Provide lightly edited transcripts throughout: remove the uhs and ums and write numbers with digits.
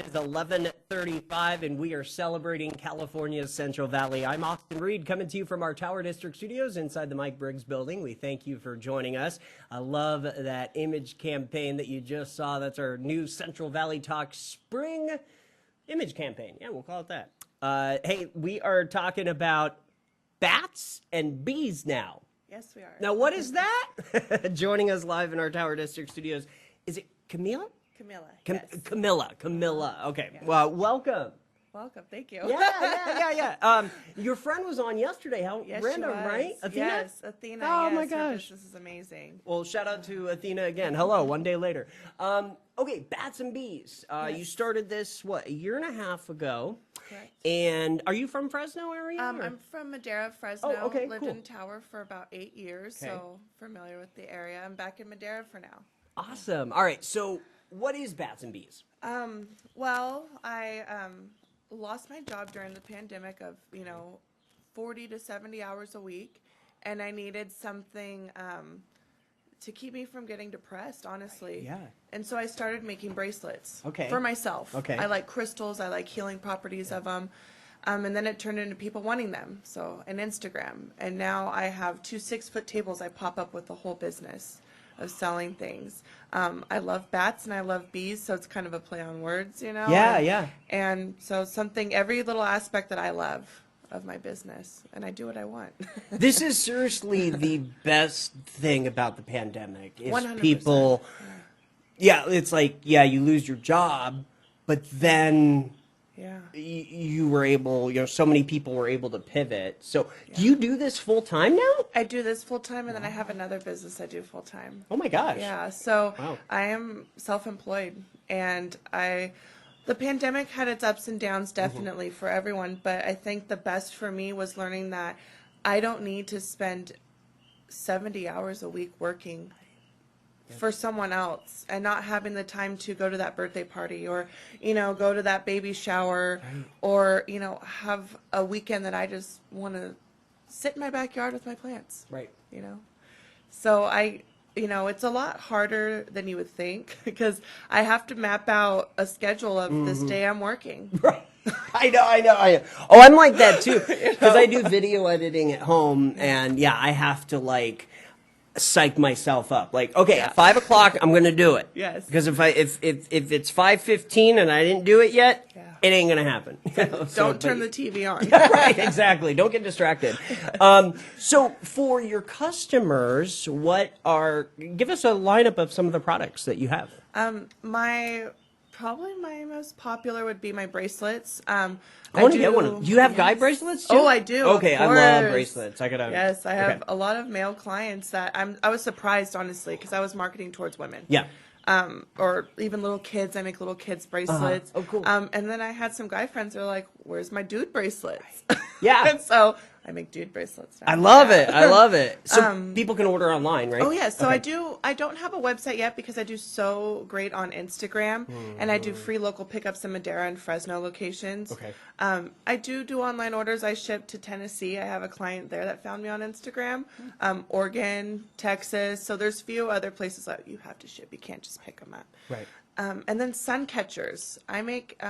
is 11:35, and we are celebrating California's Central Valley. I'm Austin Reed, coming to you from our Tower District studios inside the Mike Briggs building. We thank you for joining us. I love that image campaign that you just saw. That's our new Central Valley Talk Spring image campaign. Yeah, we'll call it that. Hey, we are talking about bats and bees now. Yes, we are. Now, what is that? Joining us live in our Tower District studios, is it Camyla? Camyla. Yes. Camyla. Okay. Yeah. Well, welcome. Welcome. Thank you. Yeah. Your friend was on yesterday. How Yes, random, she was. right? Athena? Yes, Athena. Oh, yes, my her gosh. business is amazing. Well, shout out to Athena again. Hello, one day later. Okay, bats and bees. Yes. You started this, what, a year and a half ago? Correct. And are you from Fresno area? or- I'm from Madera, Fresno. Oh, okay, Lived cool. in Tower for about 8 years, Okay. so familiar with the area. I'm back in Madera for now. Awesome. All right, so what is bats and bees? Well, I lost my job during the pandemic of 40 to 70 hours a week, and I needed something to keep me from getting depressed, honestly. Yeah. And so I started making bracelets. Okay. For myself. Okay. I like crystals. I like healing properties of them. And then it turned into people wanting them. So an Instagram. And now I have 2 6-foot tables I pop up with the whole business of selling things. I love bats and I love bees, so it's kind of a play on words, Yeah. And so every little aspect that I love of my business, and I do what I want. This is seriously the best thing about the pandemic is 100%. people. Yeah, it's like, you lose your job, but then Yeah. you were able, so many people were able to pivot. So do you do this full time now? I do this full time, and then I have another business I do full time. Oh my gosh. Yeah, so Wow. I am self-employed, and the pandemic had its ups and downs definitely for everyone, but I think the best for me was learning that I don't need to spend 70 hours a week working for someone else and not having the time to go to that birthday party or, go to that baby shower or, have a weekend that I just want to sit in my backyard with my plants. Right. So it's a lot harder than you would think because I have to map out a schedule of this day I'm working. Right. I know. Oh, I'm like that too. Because I do video editing at home, and I have to psych myself up. At 5 o'clock, I'm gonna do it. Yes. Because if it's 5:15 and I didn't do it yet, it ain't gonna happen. Don't turn the TV on. Right, exactly. Don't get distracted. So for your customers, give us a lineup of some of the products that you have. Probably my most popular would be my bracelets. I want to get one. Do you have guy bracelets too? Oh, I do. Okay, I love bracelets. Yes, I have a lot of male clients that I was surprised, honestly, because I was marketing towards women. Yeah. Or even little kids. I make little kids bracelets. Oh, cool. And then I had some guy friends that are like, "Where's my dude bracelets?" Yeah. And so I make dude bracelets now. I love it. So people can order online, right? Oh yeah, so okay. I don't have a website yet because I do so great on Instagram, and I do free local pickups in Madera and Fresno locations. Okay. I do online orders. I ship to Tennessee. I have a client there that found me on Instagram. Oregon, Texas. So there's few other places that you have to ship. You can't just pick them up. Right. And then sun catchers. I make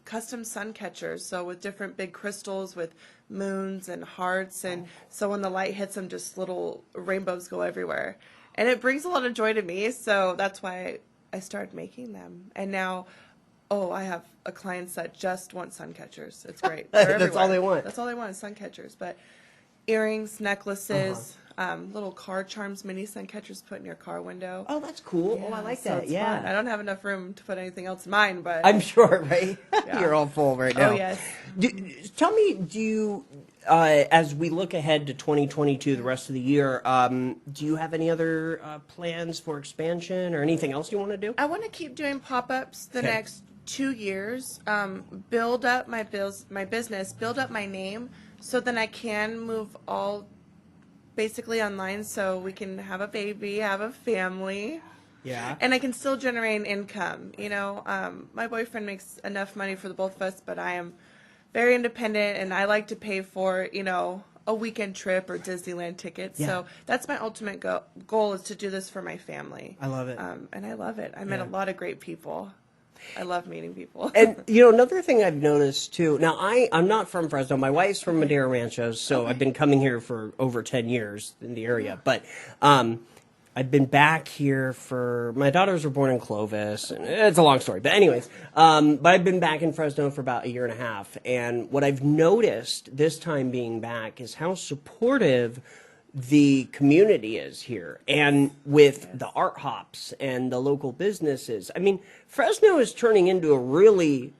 custom sun catchers, so with different big crystals with moons and hearts, and so when the light hits them, just little rainbows go everywhere. And it brings a lot of joy to me, so that's why I started making them. And now, I have a clients that just want sun catchers. It's great. That's all they want. That's all they want is sun catchers. But earrings, necklaces, little car charms, mini sun catchers put in your car window. Oh, that's cool. Yeah, I like so that. it's Yeah. fun. I don't have enough room to put anything else in mine, but I'm sure, right? Yeah. You're all full right now. Oh, yes. Tell me, do you, as we look ahead to 2022, the rest of the year, do you have any other plans for expansion or anything else you want to do? I want to keep doing pop-ups the Okay. next 2 years, build up my business, build up my name, so then I can move all basically online so we can have a baby, have a family. Yeah. And I can still generate an income. My boyfriend makes enough money for the both of us, but I am very independent, and I like to pay for, a weekend trip or Disneyland tickets. Yeah. So that's my ultimate goal is to do this for my family. I love it. And I love it. I met a lot of great people. I love meeting people. And, you know, another thing I've noticed, too, now, I'm not from Fresno. My wife's from Madera Ranchos, so I've been coming here for over 10 years in the area. But I've been back here for, my daughters were born in Clovis, and it's a long story. But anyways, but I've been back in Fresno for about a year and a half. And what I've noticed this time being back is how supportive the community is here, and with the art hops and the local businesses. I mean, Fresno is turning into a really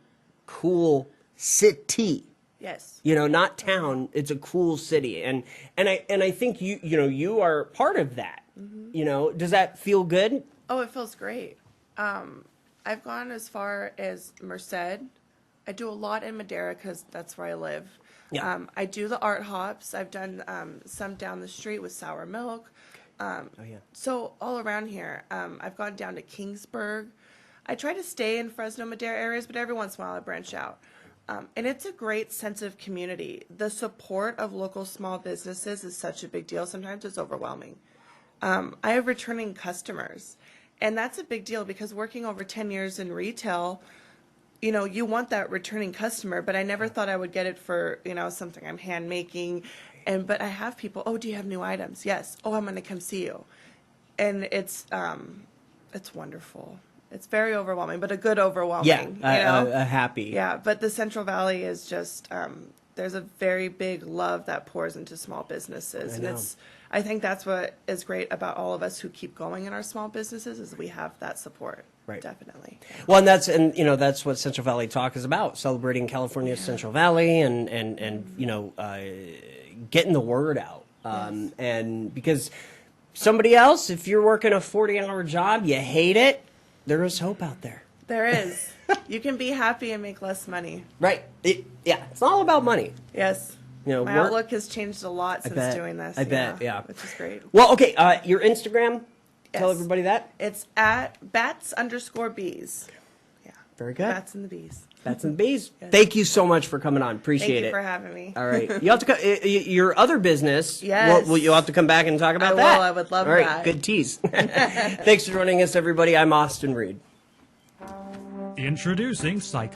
cool city. Yes. You know, not town. It's a cool city, and I think you are part of that. You know, does that feel good? Oh, it feels great. I've gone as far as Merced. I do a lot in Madera because that's where I live. Yeah. I do the art hops. I've done some down the street with Sour Milk. So all around here, I've gone down to Kingsburg. I try to stay in Fresno, Madera areas, but every once in a while I branch out. And it's a great sense of community. The support of local small businesses is such a big deal. Sometimes it's overwhelming. I have returning customers, and that's a big deal because working over 10 years in retail, you know, you want that returning customer, but I never thought I would get it for, you know, something I'm hand making. But I have people, oh, do you have new items? Yes. Oh, I'm going to come see you. And it's wonderful. It's very overwhelming, but a good overwhelming. Yeah, a happy. Yeah, but the Central Valley is just, there's a very big love that pours into small businesses. And I think that's what is great about all of us who keep going in our small businesses is we have that support. Right. Definitely. Well, and that's what Central Valley Talk is about, celebrating California's Central Valley and you know, getting the word out. And because somebody else, if you're working a 40-hour job, you hate it, there is hope out there. There is. You can be happy and make less money. Right. It's all about money. Yes. You know, my outlook has changed a lot since doing this. I bet, yeah. Which is great. Well, okay, your Instagram, tell Yes. everybody that. It's at bats_bees. Yeah. Very good. Bats and the bees. Bats and Bees. Yes. Thank you so much for coming on. Appreciate Thank it. you for having me. All right. You have to your other business. Yes. Well, you'll have to come back and talk about that. I would love All right. that. Good tease. Thanks for joining us, everybody. I'm Austin Reed. Introducing Psych.